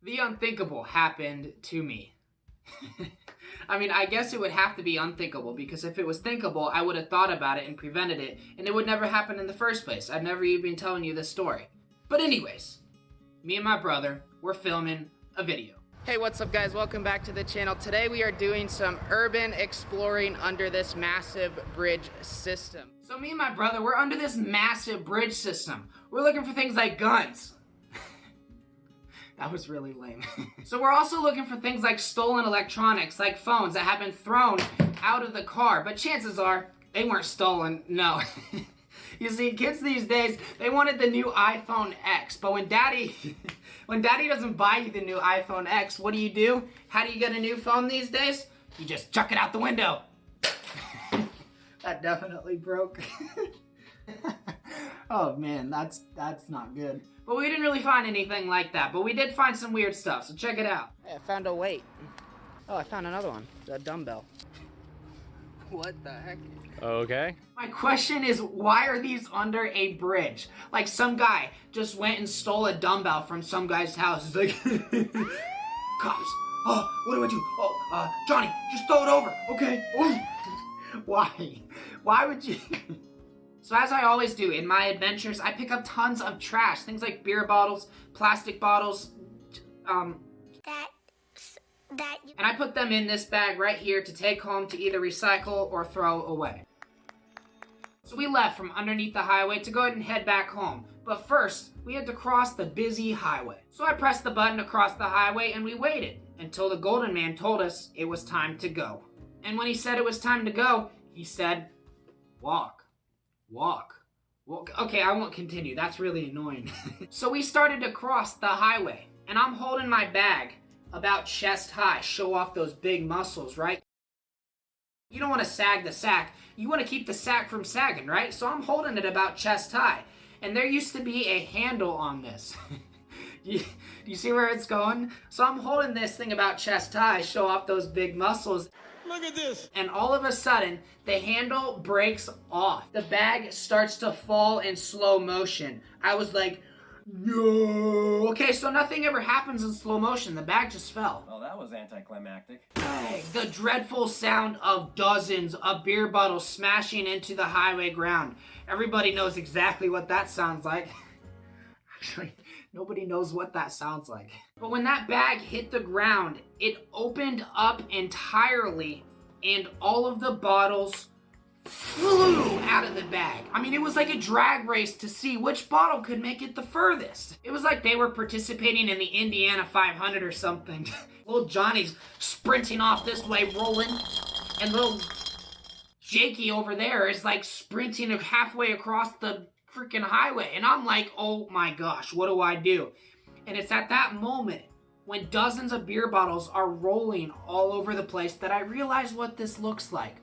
The unthinkable happened to me. I mean, I guess it would have to be unthinkable, because if it was thinkable, I would have thought about it and prevented it, and it would never happen in the first place. I'd never even been telling you this story. But anyways, me and my brother, we're filming a video. Hey, what's up guys? Welcome back to the channel. Today we are doing some urban exploring under this massive bridge system. So me and my brother, we're under this massive bridge system. We're looking for things like guns. That was really lame. So we're also looking for things like stolen electronics, like phones that have been thrown out of the car, but chances are they weren't stolen, no. You see, kids these days, they wanted the new iPhone X, but when daddy doesn't buy you the new iPhone X, what do? How do you get a new phone these days? You just chuck it out the window. That definitely broke. Oh man, that's not good. But we didn't really find anything like that, but we did find some weird stuff, so check it out. Hey, I found a weight. Oh, I found another one, a dumbbell. What the heck? Okay. My question is, why are these under a bridge? Like some guy just went and stole a dumbbell from some guy's house. He's like, cops. Oh, what do I do? Oh, Johnny, just throw it over. Okay. Why? Why would you? So as I always do in my adventures, I pick up tons of trash. Things like beer bottles, plastic bottles, and I put them in this bag right here to take home to either recycle or throw away. So we left from underneath the highway to go ahead and head back home. But first, we had to cross the busy highway. So I pressed the button to cross the highway and we waited until the golden man told us it was time to go. And when he said it was time to go, he said, walk. Walk. Okay, I won't continue. That's really annoying. So we started to cross the highway, and I'm holding my bag about chest high, show off those big muscles, right? You don't want to sag the sack. You want to keep the sack from sagging, right? So I'm holding it about chest high, and there used to be a handle on this. Do you see where it's going? So I'm holding this thing about chest high, show off those big muscles. Look at this. And all of a sudden, the handle breaks off. The bag starts to fall in slow motion. I was like, no. Okay, so nothing ever happens in slow motion. The bag just fell. Well, that was anticlimactic. The dreadful sound of dozens of beer bottles smashing into the highway ground. Everybody knows exactly what that sounds like. Actually, nobody knows what that sounds like. But when that bag hit the ground, it opened up entirely and all of the bottles flew out of the bag. I mean, it was like a drag race to see which bottle could make it the furthest. It was like they were participating in the Indiana 500 or something. Little Johnny's sprinting off this way, rolling, and little Jakey over there is like sprinting halfway across the freaking highway. And I'm like, oh my gosh, what do I do? And it's at that moment when dozens of beer bottles are rolling all over the place that I realize what this looks like.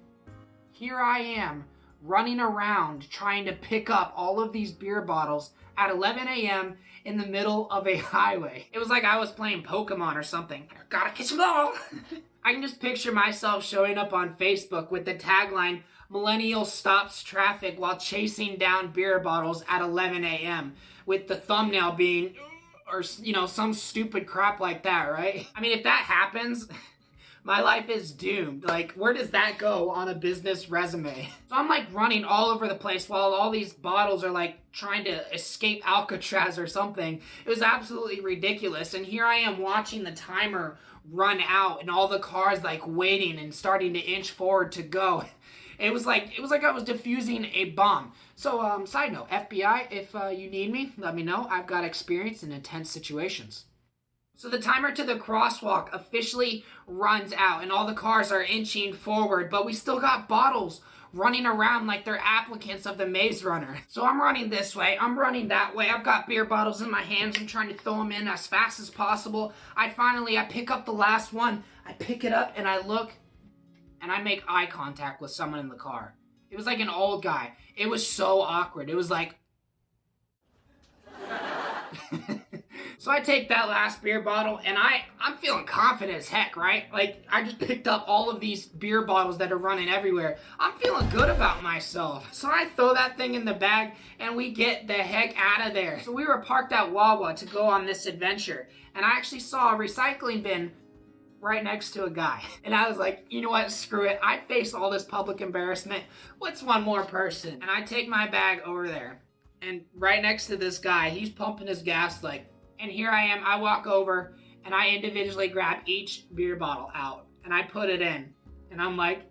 Here I am running around trying to pick up all of these beer bottles at 11 a.m. in the middle of a highway. It was like I was playing Pokemon or something. Gotta catch them all. I can just picture myself showing up on Facebook with the tagline, "Millennial stops traffic while chasing down beer bottles at 11 a.m. with the thumbnail being, or some stupid crap like that, right? I mean, if that happens, my life is doomed. Like, where does that go on a business resume? So I'm like running all over the place while all these bottles are like trying to escape Alcatraz or something. It was absolutely ridiculous. And here I am watching the timer run out and all the cars like waiting and starting to inch forward to go. It was like I was defusing a bomb. So, side note, FBI, if you need me, let me know. I've got experience in intense situations. So the timer to the crosswalk officially runs out and all the cars are inching forward, but we still got bottles running around like they're applicants of the Maze Runner. So I'm running this way, I'm running that way. I've got beer bottles in my hands. I'm trying to throw them in as fast as possible. I pick up the last one. I pick it up and I look and I make eye contact with someone in the car. It was like an old guy. It was so awkward. It was like... So I take that last beer bottle and I'm feeling confident as heck, right? Like I just picked up all of these beer bottles that are running everywhere. I'm feeling good about myself. So I throw that thing in the bag and we get the heck out of there. So we were parked at Wawa to go on this adventure, and I actually saw a recycling bin right next to a guy. And I was like, you know what, screw it. I face all this public embarrassment. What's one more person? And I take my bag over there, and right next to this guy, he's pumping his gas like, and here I am, I walk over and I individually grab each beer bottle out and I put it in. And I'm like,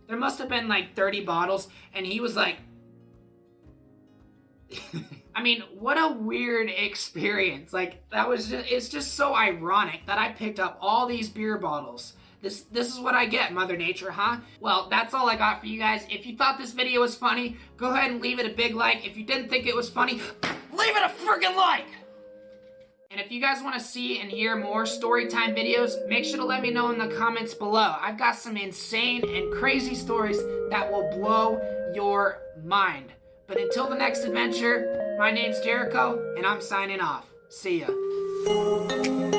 there must have been like 30 bottles. And he was like, I mean, what a weird experience. Like that was just, it's just so ironic that I picked up all these beer bottles. This is what I get, Mother Nature, huh? Well, that's all I got for you guys. If you thought this video was funny, go ahead and leave it a big like. If you didn't think it was funny, leave it a freaking like. And if you guys want to see and hear more storytime videos, make sure to let me know in the comments below. I've got some insane and crazy stories that will blow your mind. But until the next adventure, my name's Jericho, and I'm signing off. See ya.